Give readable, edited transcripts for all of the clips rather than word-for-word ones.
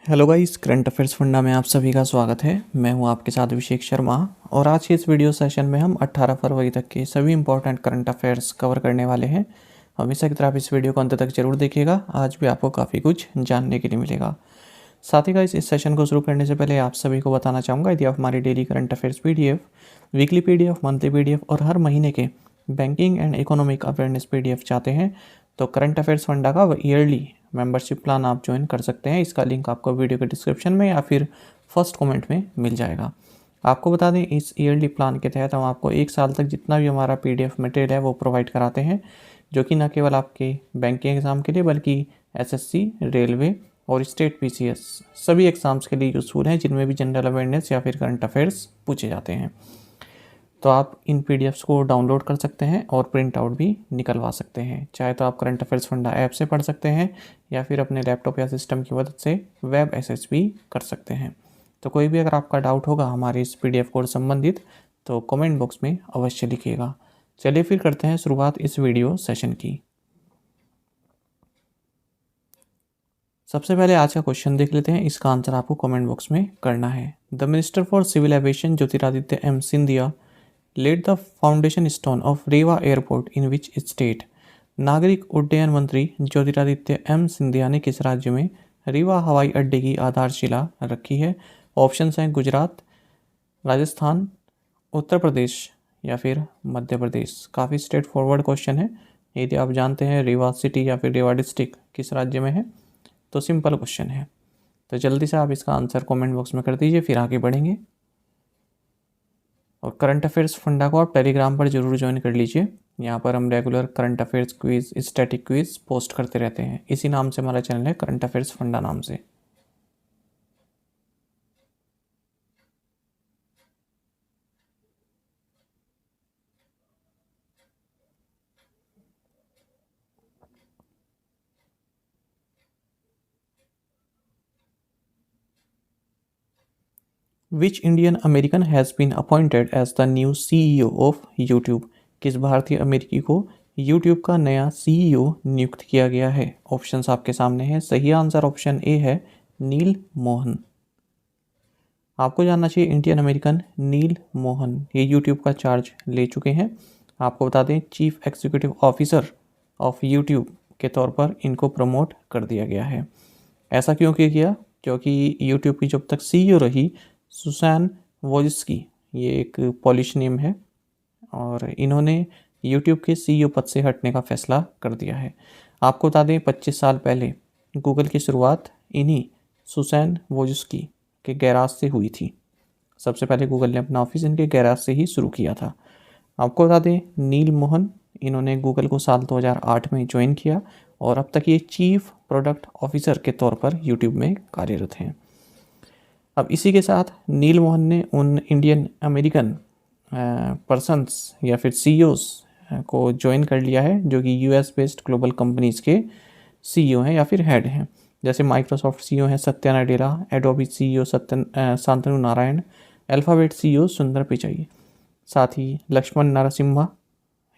Hello guys, current affairs funda में आप सभी का स्वागत है। मैं हूं आपके साथ अभिषेक शर्मा और आज के इस वीडियो सेशन में हम 18 फरवरी तक के सभी इंपॉर्टेंट करंट अफेयर्स कवर करने वाले हैं। हमेशा की तरह आप इस वीडियो को अंत तक जरूर देखिएगा, आज भी आपको काफ़ी कुछ जानने के लिए मिलेगा। साथ ही गाइस, इस सेशन को शुरू करने से पहले आप सभी को बताना चाहूँगा, यदि आप हमारी daily current affairs PDF, weekly PDF, monthly PDF और हर महीने के banking and economic awareness PDF चाहते हैं तो करंट अफेयर्स फंडा का ईयरली मेंबरशिप प्लान आप ज्वाइन कर सकते हैं। इसका लिंक आपको वीडियो के डिस्क्रिप्शन में या फिर फर्स्ट कमेंट में मिल जाएगा। आपको बता दें, इस ईयरली प्लान के तहत हम आपको 1 साल तक जितना भी हमारा PDF मटेरियल है वो प्रोवाइड कराते हैं, जो कि न केवल आपके बैंकिंग एग्ज़ाम के लिए बल्कि SSC, रेलवे और स्टेट PCS सभी एग्ज़ाम्स के लिए यूज़फुल हैं, जिनमें भी जनरल अवेयरनेस या फिर करंट अफेयर्स पूछे जाते हैं। तो आप इन PDFs को डाउनलोड कर सकते हैं और प्रिंट आउट भी निकलवा सकते हैं। चाहे तो आप करंट अफेयर्स फंडा ऐप से पढ़ सकते हैं या फिर अपने लैपटॉप या सिस्टम की मदद से वेब एक्सेस भी कर सकते हैं। तो कोई भी अगर आपका डाउट होगा हमारे इस PDF कोड संबंधित तो कमेंट बॉक्स में अवश्य लिखिएगा। चलिए फिर करते हैं शुरुआत इस वीडियो सेशन की। सबसे पहले आज का क्वेश्चन देख लेते हैं, इसका आंसर आपको कमेंट बॉक्स में करना है। The minister for civil aviation Jyotiraditya M Scindia laid the foundation stone of Rewa airport in which state. नागरिक उड्डयन मंत्री ज्योतिरादित्य M सिंधिया ने किस राज्य में रीवा हवाई अड्डे की आधारशिला रखी है? ऑप्शंस हैं गुजरात, राजस्थान, उत्तर प्रदेश या फिर मध्य प्रदेश। काफ़ी स्ट्रेट फॉरवर्ड क्वेश्चन है। यदि आप जानते हैं रीवा सिटी या फिर रीवा डिस्ट्रिक्ट किस राज्य में है तो सिंपल क्वेश्चन है। तो जल्दी से आप इसका आंसर कमेंट बॉक्स में कर दीजिए, फिर आगे बढ़ेंगे। और करंट अफेयर्स फंडा को आप टेलीग्राम पर जरूर ज्वाइन कर लीजिए। यहाँ पर हम regular current affairs quiz, static quiz post करते रहते हैं। इसी नाम से हमारा चैनल है, करंट अफेयर्स फंडा नाम से। Which Indian American has been appointed as the new CEO of YouTube. किस भारतीय अमेरिकी को यूट्यूब का नया CEO नियुक्त किया गया है? ऑप्शंस आपके सामने हैं। सही आंसर ऑप्शन ए है, नील मोहन। आपको जानना चाहिए, इंडियन अमेरिकन नील मोहन ये यूट्यूब का चार्ज ले चुके हैं। आपको बता दें, chief executive officer of YouTube के तौर पर इनको प्रमोट कर दिया गया है। ऐसा क्यों किया? क्योंकि यूट्यूब की जब तक CEO रही सुसान वोजिस्की, ये एक पॉलिश नेम है, और इन्होंने यूट्यूब के CEO पद से हटने का फैसला कर दिया है। आपको बता दें, 25 साल पहले गूगल की शुरुआत इन्हीं सुसान वोजिस्की के गैराज से हुई थी। सबसे पहले गूगल ने अपना ऑफिस इनके गैराज से ही शुरू किया था। आपको बता दें, नील मोहन इन्होंने गूगल को साल 2008 में ज्वाइन किया और अब तक ये चीफ प्रोडक्ट ऑफिसर के तौर पर यूट्यूब में कार्यरत हैं। अब इसी के साथ नील मोहन ने उन इंडियन अमेरिकन पर्सन्स या फिर CEOs को ज्वाइन कर लिया है जो कि US बेस्ड ग्लोबल कंपनीज़ के CEO हैं या फिर हेड हैं। जैसे माइक्रोसॉफ्ट CEO हैं Satya Nadella, Adobe CEO Shantanu Narayan, alphabet CEO सुंदर पिचाई, साथ ही लक्ष्मण नरसिम्हा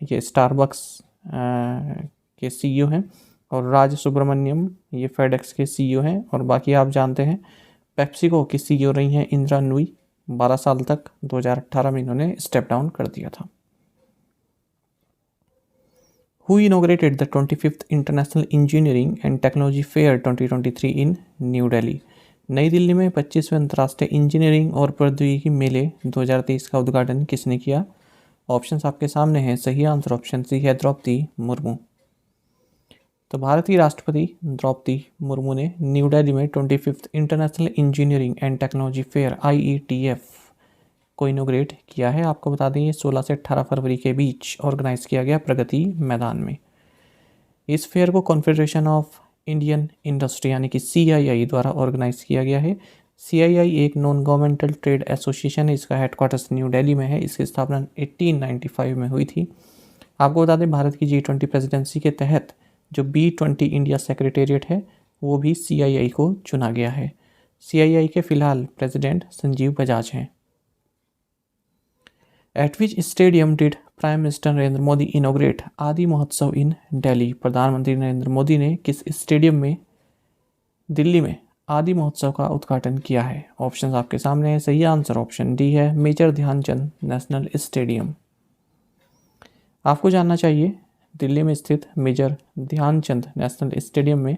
ये स्टारबक्स के CEO हैं, और राज सुब्रमण्यम ये फेडेक्स के CEO हैं। और बाकी आप जानते हैं, पेप्सिको की CEO रही हैं इंदिरा नुई, 12 साल तक। 2018 में इन्होंने स्टेप डाउन कर दिया था। Who inaugurated the 25th International Engineering and Technology Fair 2023 in New Delhi? नई दिल्ली में 25वें अंतर्राष्ट्रीय इंजीनियरिंग और प्रौद्योगिकी मेले 2023 का उद्घाटन किसने किया? ऑप्शंस आपके सामने हैं। सही आंसर ऑप्शन सी है, द्रौपदी मुर्मू। तो भारत की राष्ट्रपति द्रौपदी मुर्मू ने न्यू दिल्ली में 25th international engineering and technology fair IETF को इनोग्रेट किया है। आपको बता दें, ये 16 से 18 फरवरी के बीच ऑर्गेनाइज किया गया प्रगति मैदान में। इस फेयर को कॉन्फेडरेशन ऑफ इंडियन इंडस्ट्री यानी कि CII द्वारा ऑर्गेनाइज किया गया है। CII एक नॉन गवर्नमेंटल ट्रेड एसोसिएशन है, इसका हेडक्वार्टर्स न्यू दिल्ली में है। इसकी स्थापना 1895 में हुई थी। आपको बता दें, भारत की G20 प्रेसिडेंसी के तहत जो B20 इंडिया सेक्रेटेरिएट है वो भी CII को चुना गया है। CII के फिलहाल प्रेसिडेंट संजीव बजाज हैं। Eight which stadium did prime minister Narendra Modi इनोग्रेट आदि महोत्सव इन दिल्ली? प्रधानमंत्री नरेंद्र मोदी ने किस स्टेडियम में दिल्ली में आदि महोत्सव का उद्घाटन किया है? ऑप्शन आपके सामने है। सही आंसर ऑप्शन डी है, मेजर ध्यानचंद नेशनल स्टेडियम। आपको जानना चाहिए दिल्ली में स्थित मेजर ध्यानचंद नेशनल स्टेडियम में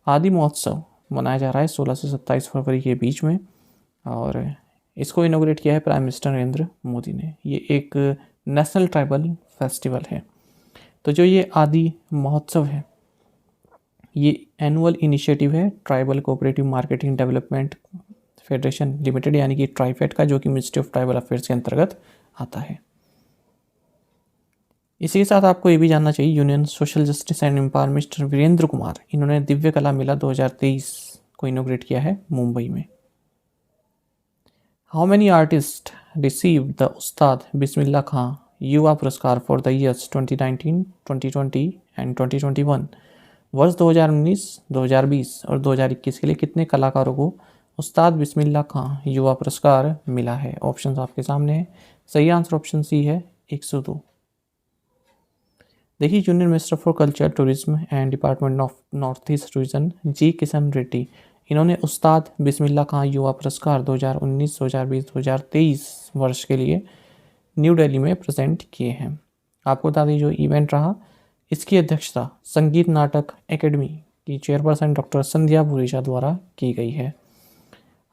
आदि महोत्सव मनाया जा रहा है 16 से 27 फरवरी के बीच में, और इसको इनोग्रेट किया है प्राइम मिनिस्टर नरेंद्र मोदी ने। ये एक नेशनल ट्राइबल फेस्टिवल है। तो जो ये आदि महोत्सव है ये एनुअल इनिशिएटिव है tribal cooperative marketing development federation limited यानी कि ट्राइफेड का, जो कि मिनिस्ट्री ऑफ ट्राइबल अफेयर्स के अंतर्गत आता है। इसी के साथ आपको ये भी जानना चाहिए union social justice and empowerment mister Virendra Kumar, इन्होंने दिव्य कला मेला 2023 को इनोग्रेट किया है मुंबई में। How many artist receive the उस्ताद बिस्मिल्लाह खां युवा पुरस्कार फॉर द ईयर्स 2019, 2020 एंड 2021? वर्ष 2019, 2020 और 2021 के लिए कितने कलाकारों को उस्ताद बिस्मिल्लाह खां युवा पुरस्कार मिला है? ऑप्शन आपके सामने है। सही आंसर ऑप्शन सी है, 102। देखिए union minister for culture tourism and department of north east region G Kishan Reddy, इन्होंने उस्ताद बिस्मिल्लाह खां युवा पुरस्कार 2019, 2020, 2023 वर्ष के लिए न्यू दिल्ली में प्रेजेंट किए हैं। आपको बता दें जो इवेंट रहा इसकी अध्यक्षता संगीत नाटक एकेडमी की चेयरपर्सन डॉक्टर संध्या भूरिशा द्वारा की गई है।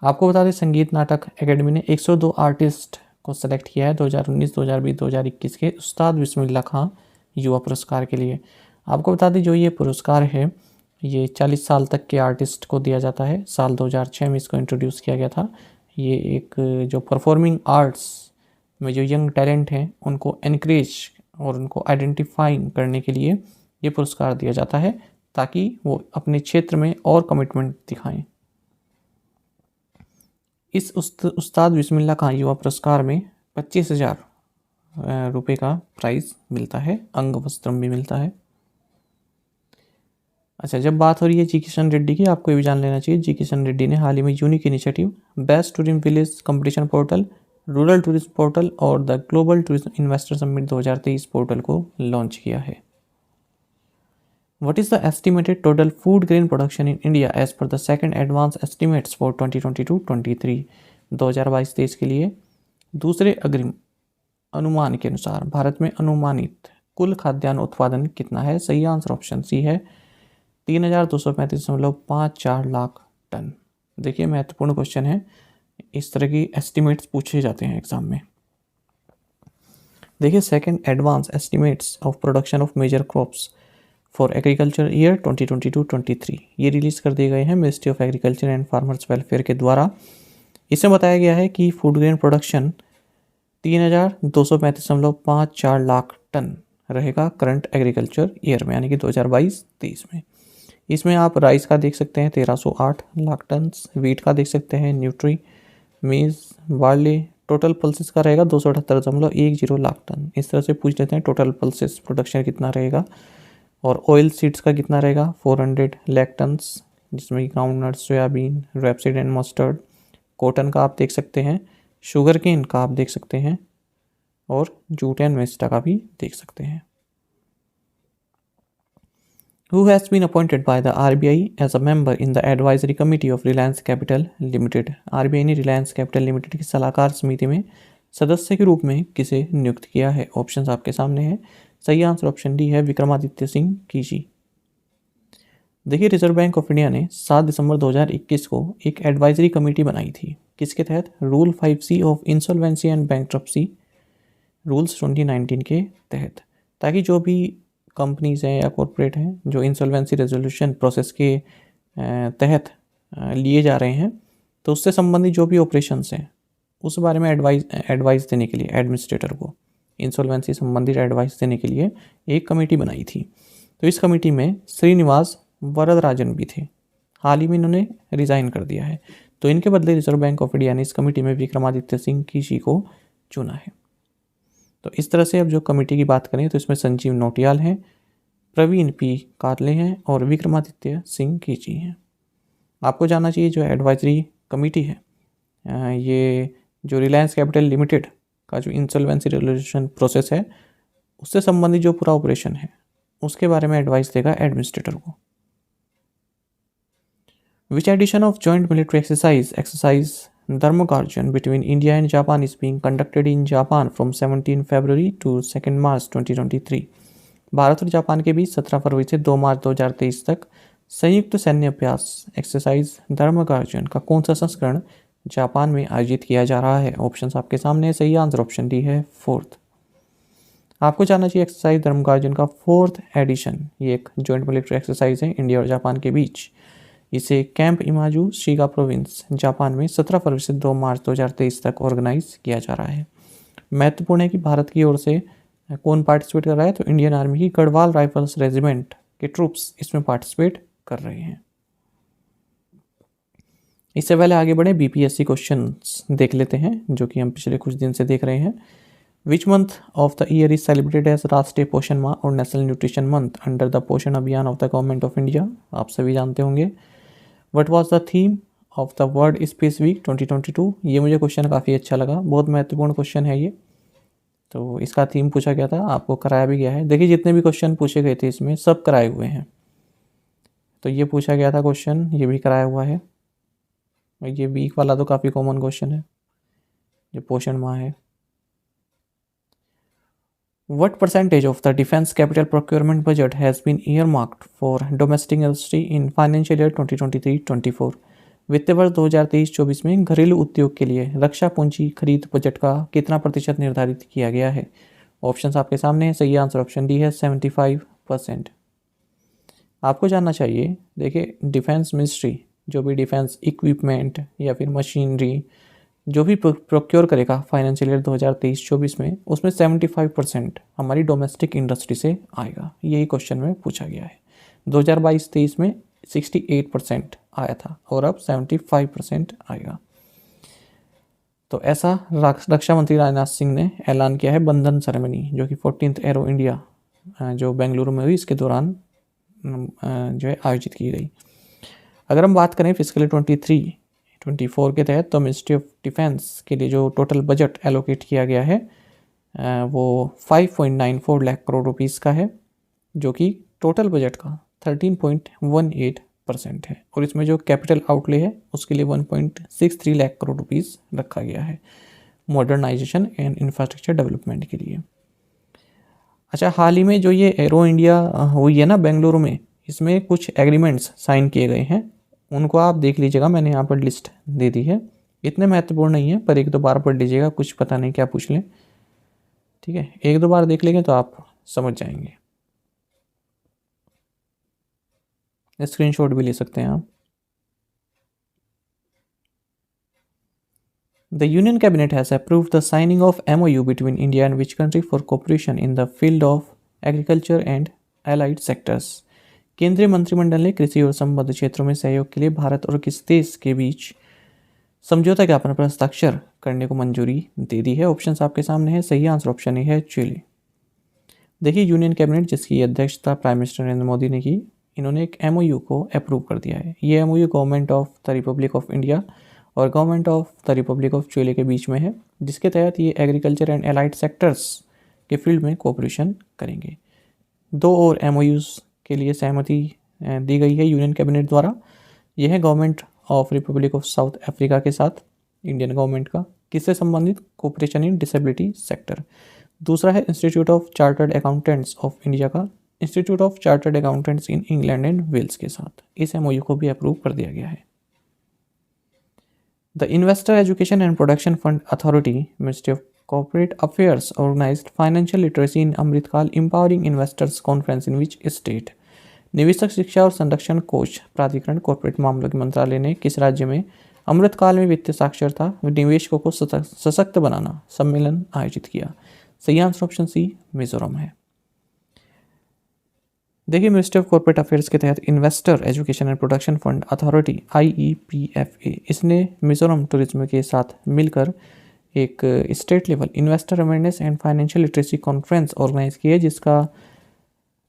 आपको बता दें संगीत नाटक एकेडमी ने 102 आर्टिस्ट को सेलेक्ट किया है 2019, 2020, 2021 के उस्ताद बिस्मिल्लाह खां युवा पुरस्कार के लिए। आपको बता दें जो ये पुरस्कार है ये 40 साल तक के आर्टिस्ट को दिया जाता है। साल 2006 में इसको इंट्रोड्यूस किया गया था। ये एक जो परफॉर्मिंग आर्ट्स में जो यंग टैलेंट हैं उनको एनकरेज और उनको आइडेंटिफाई करने के लिए ये पुरस्कार दिया जाता है ताकि वो अपने क्षेत्र में और कमिटमेंट दिखाएं। इस उस्ताद बिस्मिल्लाह खां युवा पुरस्कार में 25,000 रुपये का प्राइज़ मिलता है, अंग वस्त्रम भी मिलता है। अच्छा, जब बात हो रही है जी किशन रेड्डी की, आपको ये भी जान लेना चाहिए जी किशन रेड्डी ने हाल ही में unique initiative best tourism village competition portal, rural tourism portal और the global tourism investor summit 2023 portal को लॉन्च किया है। What is the estimated total food grain production in India as per the second advance estimates for 2022-23? 2022-23 के लिए दूसरे अग्रिम अनुमान के अनुसार भारत में अनुमानित कुल खाद्यान्न उत्पादन कितना है? सही आंसर ऑप्शन सी है, 3,235.54 लाख टन। देखिए महत्वपूर्ण क्वेश्चन है, इस तरह की एस्टिमेट्स पूछे जाते हैं एग्जाम में। देखिए second advance estimates of production of major crops for agriculture year 2022-23 ये रिलीज़ कर दिए गए हैं ministry of agriculture and farmers welfare के द्वारा। इसमें बताया गया है कि food grain production 3,235.54 lakh tonne रहेगा करंट एग्रीकल्चर ईयर में, यानी कि 2022-23 में। इसमें आप राइस का देख सकते हैं 1308 लाख टन, वीट का देख सकते हैं, न्यूट्री, मेज़, बार्ले, टोटल पल्सेस का रहेगा 278.10 लाख टन। इस तरह से पूछ लेते हैं टोटल पल्सेस प्रोडक्शन कितना रहेगा, और ऑयल सीड्स का कितना रहेगा 400 लाख टन्स, जिसमें groundnut, soybean, rapeseed and mustard. Cotton का आप देख सकते हैं, शुगर केन का आप देख सकते हैं, और जूट एंड मेस्टा का भी देख सकते हैं। Who has been appointed by the RBI as a member in the advisory committee of Reliance Capital Limited? RBI ने रिलायंस कैपिटल लिमिटेड की सलाहकार समिति में सदस्य के रूप में किसे नियुक्त किया है? ऑप्शंस आपके सामने हैं। सही आंसर ऑप्शन डी है, विक्रमादित्य सिंह कीजी। देखिए रिजर्व बैंक ऑफ इंडिया ने 7 दिसंबर 2021 को एक एडवाइजरी कमेटी बनाई थी, किसके तहत? Rule 5C of insolvency and bankruptcy rules 2019 के तहत, ताकि जो भी कंपनीज हैं या कॉरपोरेट हैं जो इंसॉल्वेंसी रेजोल्यूशन प्रोसेस के तहत लिए जा रहे हैं, तो उससे संबंधित जो भी ऑपरेशंस हैं उस बारे में एडवाइस देने के लिए एडमिनिस्ट्रेटर को इंसॉल्वेंसी संबंधित एडवाइस देने के लिए एक कमेटी बनाई थी। तो इस कमेटी में श्रीनिवास वरदराजन भी थे। हाल ही में इन्होंने रिज़ाइन कर दिया है, तो इनके बदले रिजर्व बैंक ऑफ इंडिया ने इस कमेटी में विक्रमादित्य सिंह कीशी को चुना है। तो इस तरह से अब जो कमेटी की बात करें तो इसमें संजीव नोटियाल हैं, प्रवीण पी कातले हैं और विक्रमादित्य सिंह कीची हैं। आपको जानना चाहिए जो एडवाइजरी कमेटी है ये जो रिलायंस कैपिटल लिमिटेड का जो इंसॉल्वेंसी रेजोल्यूशन प्रोसेस है उससे संबंधित जो पूरा ऑपरेशन है उसके बारे में एडवाइस देगा एडमिनिस्ट्रेटर को। Which edition of joint military exercise Dharmakarjan between India and Japan is being conducted in Japan from 17 February to 2 March 2023? Bharat और जापान के बीच 17 फरवरी से 2 मार्च 2023 तक संयुक्त सैन्य अभ्यास एक्सरसाइज धर्मकार्जन का कौन सा संस्करण जापान में आयोजित किया जा रहा है? ऑप्शंस आपके सामने है। सही आंसर ऑप्शन डी है फोर्थ। आपको जानना चाहिए एक्सरसाइज धर्मकार्जन का फोर्थ एडिशन, ये एक जॉइंट मिलिट्री एक्सरसाइज है इंडिया और जापान के बीच। इसे कैंप इमाजू शिगा प्रोविंस जापान में 17 फरवरी से 2 मार्च 2023 तक ऑर्गेनाइज किया जा रहा है। महत्वपूर्ण है कि भारत की ओर से कौन पार्टिसिपेट कर रहा है, तो इंडियन आर्मी की गढ़वाल राइफल्स रेजिमेंट के ट्रूप्स इसमें पार्टिसिपेट कर रहे हैं। इससे पहले आगे बढ़े बीपीएससी क्वेश्चंस देख लेते हैं जो कि हम पिछले कुछ दिन से देख रहे हैं। Which month of the year is celebrated as Rashtriya Poshan Maah और national nutrition month under the Poshan Abhiyan of the government of India? आप सभी जानते होंगे। What was the theme of the world space week 2022? ये मुझे क्वेश्चन काफ़ी अच्छा लगा, बहुत महत्वपूर्ण क्वेश्चन है ये। तो इसका थीम पूछा गया था, आपको कराया भी गया है। देखिए जितने भी क्वेश्चन पूछे गए थे इसमें सब कराए हुए हैं। तो ये पूछा गया था क्वेश्चन, ये भी कराया हुआ है। ये वीक वाला तो काफ़ी कॉमन क्वेश्चन है जो पोषण माह है। What percentage of the defense capital procurement budget has been earmarked for domestic industry in financial year 2023-24? वित्तीय वर्ष 2023-24 में घरेलू उद्योग के लिए रक्षा पूंजी खरीद बजट का कितना प्रतिशत निर्धारित किया गया है? ऑप्शंस आपके सामने है। सही आंसर ऑप्शन डी है 75%। आपको जानना चाहिए, देखिए डिफेंस मिनिस्ट्री जो भी डिफेंस इक्विपमेंट या फिर मशीनरी जो भी प्रोक्योर करेगा फाइनेंशियल ईयर 2023-24 में, उसमें 75% हमारी डोमेस्टिक इंडस्ट्री से आएगा। यही क्वेश्चन में पूछा गया है। 2022-23 में 68% आया था और अब 75% आएगा। तो ऐसा रक्षा मंत्री राजनाथ सिंह ने ऐलान किया है बंधन सेरेमनी जो कि 14th एरो इंडिया जो बेंगलुरु में हुई इसके दौरान जो है आयोजित की गई। अगर हम बात करें फिजिकली 23-24 के तहत, तो मिनिस्ट्री ऑफ डिफेंस के लिए जो टोटल बजट एलोकेट किया गया है वो 5.94 लाख करोड़ रुपीस का है, जो कि टोटल बजट का 13.18% है। और इसमें जो कैपिटल आउटले है उसके लिए 1.63 लाख करोड़ रुपीस रखा गया है मॉडर्नाइजेशन एंड इंफ्रास्ट्रक्चर डेवलपमेंट के लिए। अच्छा, हाल ही में जो ये एरो इंडिया हुई है ना बेंगलुरु में, इसमें कुछ एग्रीमेंट्स साइन किए गए हैं, उनको आप देख लीजिएगा। मैंने यहाँ पर लिस्ट दे दी है, इतने महत्वपूर्ण नहीं है पर एक दो बार पढ़ लीजिएगा, कुछ पता नहीं क्या पूछ लें, ठीक है। एक दो बार देख लेंगे तो आप समझ जाएंगे। स्क्रीनशॉट भी ले सकते हैं आप। The Union Cabinet has approved the signing of MOU between India and which country for cooperation in the field of agriculture and allied sectors? केंद्रीय मंत्रिमंडल ने कृषि और संबद्ध क्षेत्रों में सहयोग के लिए भारत और किस देश के बीच समझौता ज्ञापन पर हस्ताक्षर करने को मंजूरी दे दी है? ऑप्शंस आपके सामने है। सही आंसर ऑप्शन ए है चिली। देखिए यूनियन कैबिनेट जिसकी अध्यक्षता प्राइम मिनिस्टर नरेंद्र मोदी ने की, इन्होंने एक MOU को अप्रूव कर दिया है। ये MOU government of the republic of India और government of the republic of Chile के बीच में है, जिसके तहत ये एग्रीकल्चर एंड एलाइड सेक्टर्स के फील्ड में कोऑपरेशन करेंगे। 2 और MOUs के लिए सहमति दी गई है यूनियन कैबिनेट द्वारा। यह है government of republic of South Africa के साथ इंडियन गवर्नमेंट का, किससे संबंधित? Cooperation in disability sector. दूसरा है institute of chartered accountants of India का institute of chartered accountants in England and Wales के साथ। इस MOU को भी अप्रूव कर दिया गया है। The Investor Education and Protection Fund Authority, Ministry of Corporate Affairs organized financial literacy in Amrit Kaal empowering investors conference in which state? निवेशक शिक्षा और संरक्षण कोष प्राधिकरण कॉर्पोरेट मामलों के मंत्रालय ने किस राज्य में अमृतकाल में वित्तीय साक्षरता व निवेशकों को सशक्त बनाना सम्मेलन आयोजित किया? सही आंसर ऑप्शन सी मिजोरम है। देखिए मिनिस्ट्री ऑफ कॉर्पोरेट अफेयर्स के तहत investor education and protection fund authority IEPFA, इसने मिजोरम टूरिज्म के साथ मिलकर एक state level investor awareness and financial literacy conference organise की है, जिसका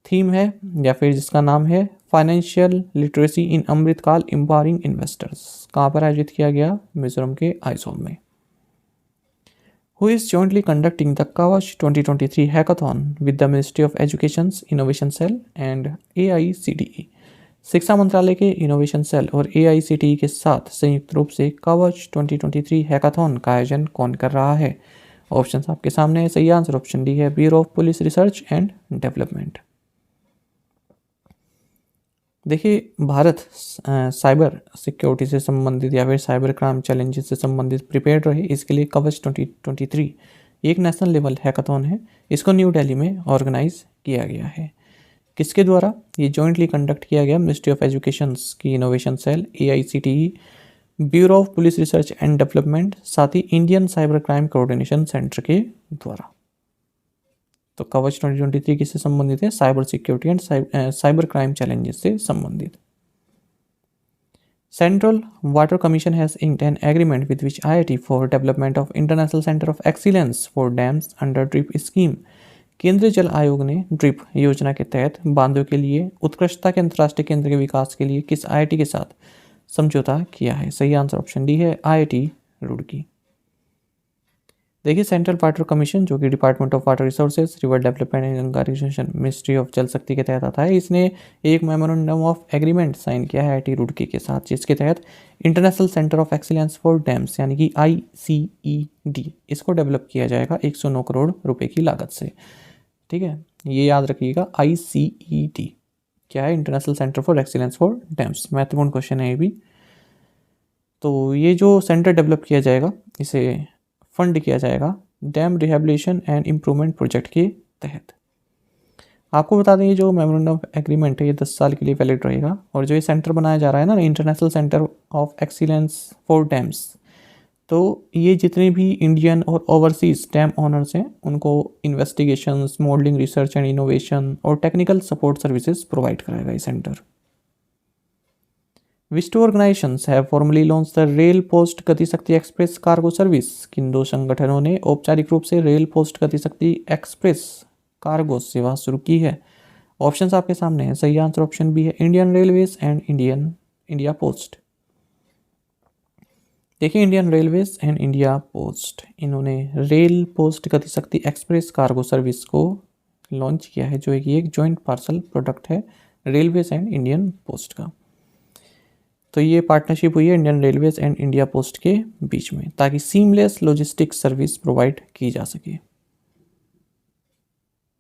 थीम है या फिर जिसका नाम है financial literacy in Amritkaal empowering investors. कहाँ पर आयोजित किया गया? मिजोरम के आइजोल में। Who is jointly conducting the Kavash 2023 hackathon with the Ministry of Education's Innovation Cell and AICTE? शिक्षा मंत्रालय के इनोवेशन सेल और AICTE के साथ संयुक्त रूप से कवच 2023 हैकाथॉन का आयोजन कौन कर रहा है? ऑप्शंस आपके सामने है। सही आंसर ऑप्शन डी है, bureau of police research and development. देखिए, भारत साइबर सिक्योरिटी से संबंधित या फिर साइबर क्राइम चैलेंजेस से संबंधित प्रिपेयर्ड रहे, इसके लिए कवच 2023 एक नेशनल लेवल हैकाथॉन है। इसको न्यू दिल्ली में ऑर्गेनाइज किया गया है। किसके द्वारा? ये जॉइंटली कंडक्ट किया गया मिनिस्ट्री ऑफ एजुकेशन की innovation cell, AICTE, bureau of police research and development, साथ ही Indian cyber crime coordination centre के द्वारा। तो कवच 2023 किससे संबंधित है? Cyber security and cyber crime challenges से संबंधित। Central water commission has inked an agreement with which IIT for development of International Center of Excellence for Dams under DRIP scheme। केंद्रीय जल आयोग ने ड्रिप योजना के तहत बांधों के लिए उत्कृष्टता के अंतर्राष्ट्रीय केंद्र के विकास के लिए किस IIT के साथ समझौता किया है? सही आंसर ऑप्शन डी है, IIT रुड़की। देखिए, सेंट्रल वाटर कमीशन जो कि department of water resources, river development and Ganga reservation, ministry of जल शक्ति के तहत आता है। इसने एक मेमोरेंडम ऑफ एग्रीमेंट साइन किया है IIT रुड़की के साथ, जिसके तहत international centre of excellence for dams यानी कि ICED इसको डेवलप किया जाएगा 109 करोड़ रुपए की लागत से। ठीक है, ये याद रखिएगा, ICED क्या है? International centre for excellence for dams. महत्वपूर्ण क्वेश्चन है ये भी। तो ये जो सेंटर डेवलप किया जाएगा, इसे फंड किया जाएगा dam rehabilitation and improvement project के तहत। आपको बता दें, ये जो मेमोरेंडम ऑफ एग्रीमेंट है ये 10 साल के लिए वैलिड रहेगा। और जो ये सेंटर बनाया जा रहा है ना, international centre of excellence for dams, तो ये जितने भी इंडियन और ओवरसीज डैम ओनर्स हैं उनको investigations, modelling, research and innovation और टेक्निकल सपोर्ट सर्विसेज प्रोवाइड कराएगा ये centre. Which two organizations have formally launched the rail post Gati Shakti express cargo service? किन दो संगठनों ने औपचारिक रूप से rail post Gati Shakti express cargo सेवा शुरू की है? ऑप्शंस आपके सामने हैं। सही आंसर ऑप्शन बी है, Indian railways and India post. देखिए, Indian railways and India post, इन्होंने rail post Gati Shakti express cargo service को लॉन्च किया है, जो एक जॉइंट पार्सल प्रोडक्ट है रेलवेज एंड इंडियन पोस्ट का। तो ये पार्टनरशिप हुई है Indian railways and India post के बीच में, ताकि सीमलेस लॉजिस्टिक्स सर्विस प्रोवाइड की जा सके।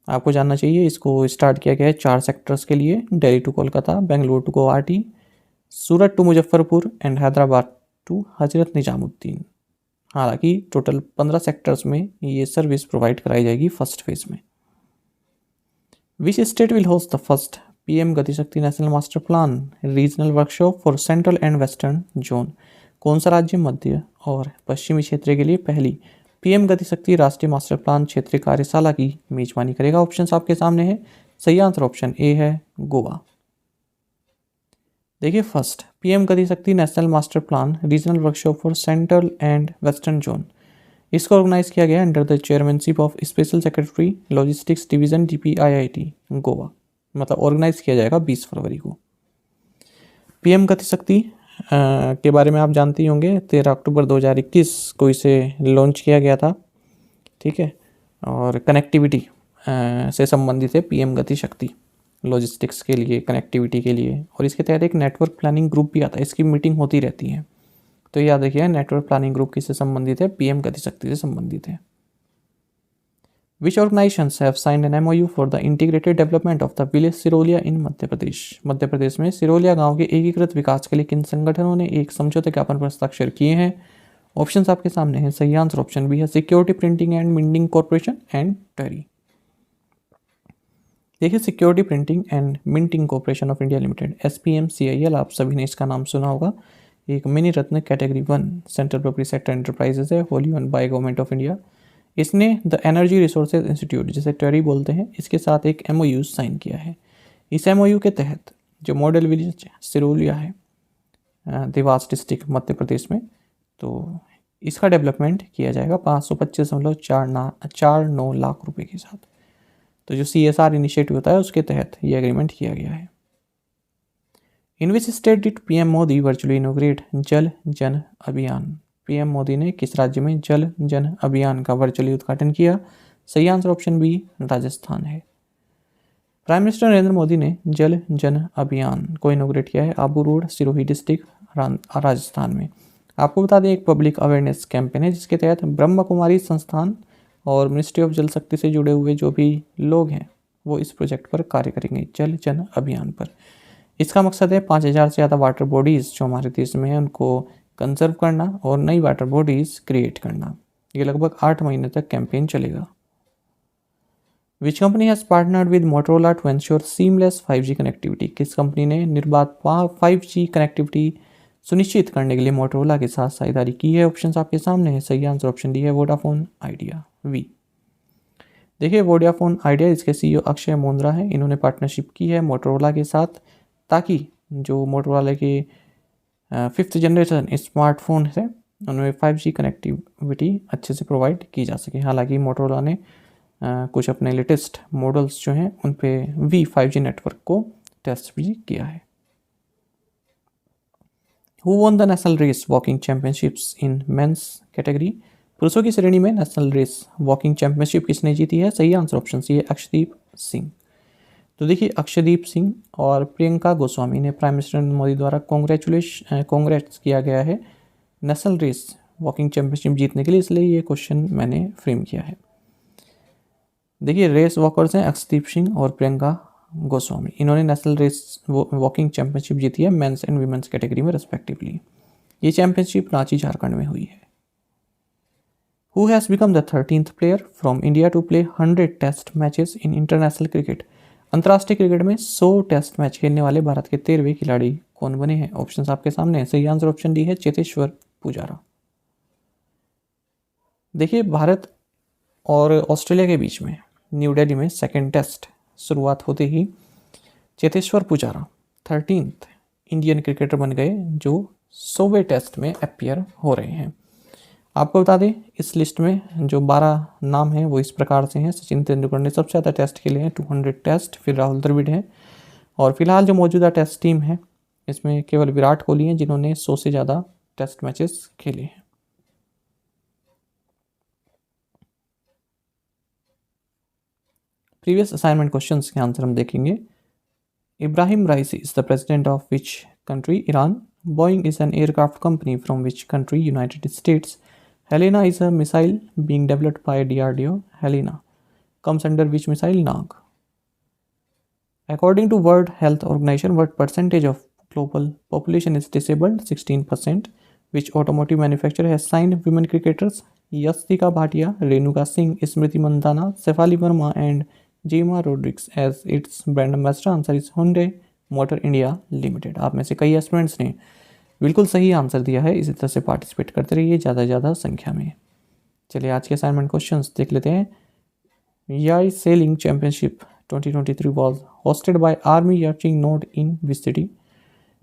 आपको जानना चाहिए, इसको स्टार्ट किया गया है 4 सेक्टर्स के लिए, Delhi to Kolkata, Bengaluru to Guwahati, Surat to Muzaffarpur and Hyderabad to Hazrat Nizamuddin. हालांकि टोटल 15 सेक्टर्स में ये सर्विस प्रोवाइड कराई जाएगी फर्स्ट फेज में। Which state will host the first PM गति शक्ति national master plan regional workshop for central and western zone? कौन सा राज्य मध्य और पश्चिमी क्षेत्र के लिए पहली PM गति शक्ति राष्ट्रीय मास्टर प्लान क्षेत्रीय कार्यशाला की मेजबानी करेगा? ऑप्शंस आपके सामने है। सही आंसर ऑप्शन ए है, गोवा। देखिए, फर्स्ट PM गति शक्ति national master plan regional workshop for central and western zone, इसको ऑर्गेनाइज किया गया under the chairmanship of special secretary logistics division DPIIT Goa. मतलब ऑर्गेनाइज किया जाएगा 20 फरवरी को। PM गति शक्ति के बारे में आप जानते ही होंगे, 13 अक्टूबर 2021 को इसे लॉन्च किया गया था। ठीक है, और कनेक्टिविटी से संबंधित है PM गति शक्ति, लॉजिस्टिक्स के लिए, कनेक्टिविटी के लिए। और इसके तहत एक नेटवर्क प्लानिंग ग्रुप भी आता है, इसकी मीटिंग होती रहती है। तो याद रखिए, नेटवर्क प्लानिंग ग्रुप किससे संबंधित है? PM गति शक्ति से संबंधित है। Which organizations have signed an MOU for the integrated development of the village Sirolia in Madhya Pradesh? Madhya Pradesh में सिरोलिया गांव के एकीकृत विकास के लिए किन संगठनों ने एक समझौते ज्ञापन पर हस्ताक्षर किए हैं? ऑप्शंस आपके सामने हैं। सही आंसर ऑप्शन बी है, security printing and minting corporation and TERI. देखिए, security printing and minting corporation of India limited SPMCIL, आप सभी ने इसका नाम सुना होगा। एक mini ratna category 1 central public sector enterprises है, wholly owned by government of India. इसने द एनर्जी रिसोर्सेज इंस्टीट्यूट, जिसे टेरी बोलते हैं, इसके साथ एक MOU साइन किया है। इस MOU के तहत जो मॉडल विलेज सिरोलिया है, देवास डिस्ट्रिक्ट मध्य प्रदेश में, तो इसका डेवलपमेंट किया जाएगा 525.49 लाख रुपए के साथ। तो जो CSR इनिशिएटिव होता है उसके तहत ये एग्रीमेंट किया गया है। In which state did PM Modi virtually inaugurate Jal Jan अभियान? PM मोदी ने किस राज्य में जल जन अभियान का वर्चुअली उद्घाटन किया? सही आंसर ऑप्शन बी, राजस्थान है। प्राइम मिनिस्टर नरेंद्र मोदी ने जल जन अभियान को इनोग्रेट किया है आबू रोड, सिरोही डिस्ट्रिक्ट, राजस्थान में। आपको बता दें एक पब्लिक अवेयरनेस कैंपेन है जिसके तहत ब्रह्म कुमारी संस्थान और मिनिस्ट्री ऑफ जल शक्ति से जुड़े हुए जो भी लोग हैं वो इस प्रोजेक्ट पर कार्य करेंगे, जल जन अभियान पर। इसका मकसद है 5000 से ज़्यादा वाटर बॉडीज़ जो हमारे देश में हैं उनको कंजर्व करना और नई वाटर बॉडीज़ क्रिएट करना। ये लगभग 8 महीने तक कैंपेन चलेगा। Which company has partnered with Motorola to ensure seamless 5G connectivity? किस कंपनी ने निर्बाध 5G कनेक्टिविटी सुनिश्चित करने के लिए मोटरोला के साथ साझेदारी की है? ऑप्शंस आपके सामने है। सही आंसर ऑप्शन डी है वोडाफोन आइडिया, वी। देखिए वोडाफोन आइडिया, इसके सीईओ अक्षय मोंद्रा हैं। इन्होंने पार्टनरशिप की है मोटरोला के साथ ताकि जो मोटरोला के 5th जनरेशन स्मार्टफोन है उनमें 5G कनेक्टिविटी अच्छे से प्रोवाइड की जा सके। हालांकि मोटरोला ने कुछ अपने लेटेस्ट मॉडल्स जो हैं उन पे V5G नेटवर्क को टेस्ट भी किया है। Who won the national race walking championships in men's category? पुरुषों की श्रेणी में नेशनल रेस वॉकिंग चैंपियनशिप किसने जीती है? सही आंसर ऑप्शन सी है अक्षदीप सिंह। तो देखिए अक्षदीप सिंह और प्रियंका गोस्वामी ने प्राइम मिनिस्टर मोदी द्वारा कांग्रेट्स किया गया है नेशनल रेस वॉकिंग चैंपियनशिप जीतने के लिए, इसलिए ये क्वेश्चन मैंने फ्रेम किया है। देखिए रेस वॉकर्स हैं अक्षदीप सिंह और प्रियंका गोस्वामी। इन्होंने नेशनल रेस वॉकिंग चैंपियनशिप जीती है मेंस एंड वीमेंस कैटेगरी में रेस्पेक्टिवली। ये चैंपियनशिप रांची झारखंड में हुई है। Who has become the 13th player from India to play 100 test matches in international cricket? अंतर्राष्ट्रीय क्रिकेट में 100 टेस्ट मैच खेलने वाले भारत के 13वें खिलाड़ी कौन बने हैं? ऑप्शंस आपके सामने हैं। सही आंसर ऑप्शन डी है चेतेश्वर पुजारा। देखिए भारत और ऑस्ट्रेलिया के बीच में न्यू दिल्ली में सेकेंड टेस्ट शुरुआत होते ही Cheteshwar Pujara 13th Indian cricketer बन गए जो 100वें टेस्ट में अपीयर हो रहे हैं। आपको बता दें इस लिस्ट में जो 12 नाम हैं वो इस प्रकार से हैं। सचिन तेंदुलकर ने सबसे ज़्यादा टेस्ट खेले हैं 200 टेस्ट, फिर राहुल द्रविड़ हैं और फिलहाल जो मौजूदा टेस्ट टीम है इसमें केवल विराट कोहली हैं जिन्होंने 100 से ज़्यादा टेस्ट मैचेस खेले हैं। प्रीवियस असाइनमेंट क्वेश्चंस के आंसर हम देखेंगे। Ebrahim Raisi is the president of which country? Iran. Boeing is an aircraft company from which country? United States. Helena is a missile being developed by DRDO. Helena comes under which missile? Nag. According to World Health Organization, what percentage of global population is disabled? 16%. Which automotive manufacturer has signed women cricketers Yastika Bhatia, Renuka Singh, Smriti Mandhana, Shefali Verma and Gemma Rodriguez as its brand ambassador? Answer is Hyundai Motor India Limited. आप में से कई students ने बिल्कुल सही answer दिया है। इसी तरह से पार्टिसिपेट करते रहिए ज़्यादा से ज़्यादा संख्या में। चलिए आज के असाइनमेंट क्वेश्चंस देख लेते हैं। YAI sailing championship 2023 was hosted by army yachting node in which city?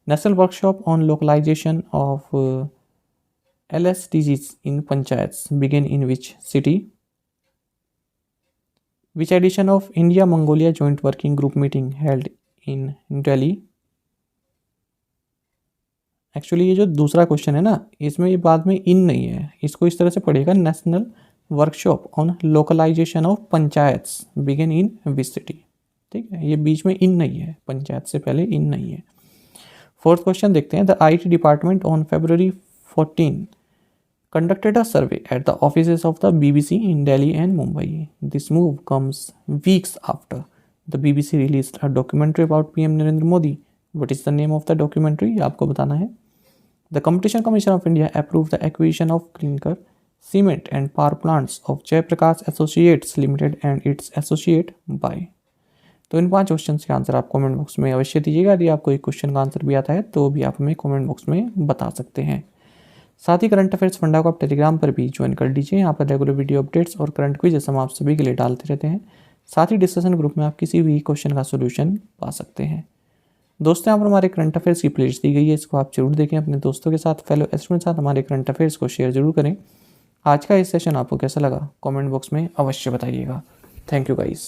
National workshop on localisation of LSDGs in panchayats begin in which city? Which edition of India Mongolia joint working group meeting held in Delhi? Actually ये जो दूसरा question है ना इसमें ये बाद में इन नहीं है, इसको इस तरह से पढ़ेगा national workshop on localisation of panchayats begin in which city. ठीक है, ये बीच में इन नहीं है, पंचायत से पहले इन नहीं है। फोर्थ क्वेश्चन देखते हैं। The IT department on February 14 conducted a survey at the offices of the BBC in Delhi and Mumbai. This move comes weeks after the BBC released a documentary about PM Narendra Modi. What is the name of the documentary? आपको बताना है। The Competition Commission of India approved the acquisition of clinker, cement and power plants of Jaiprakash Associates Limited and its associate by. तो इन 5 question के answer आप comment box में अवश्य दीजिएगा। यदि आपको एक क्वेश्चन का आंसर भी आता है तो भी आप हमें कमेंट बॉक्स में बता सकते हैं। साथ ही करंट अफेयर्स फंडा को आप टेलीग्राम पर भी ज्वाइन कर लीजिए। यहाँ पर रेगुलर वीडियो अपडेट्स और करंट क्विज़ हम आप सभी के लिए डालते रहते हैं। साथ ही डिस्कशन ग्रुप में आप किसी भी क्वेश्चन का सोल्यूशन पा सकते हैं। दोस्तों यहाँ पर हमारे करंट अफेयर्स की प्लेलिस्ट दी गई है, इसको आप जरूर देखें। अपने दोस्तों के साथ, फेलो स्टूडेंट के साथ हमारे करंट अफेयर्स को शेयर जरूर करें। आज का ये सेशन आपको कैसा लगा कमेंट बॉक्स में अवश्य बताइएगा। Thank you guys.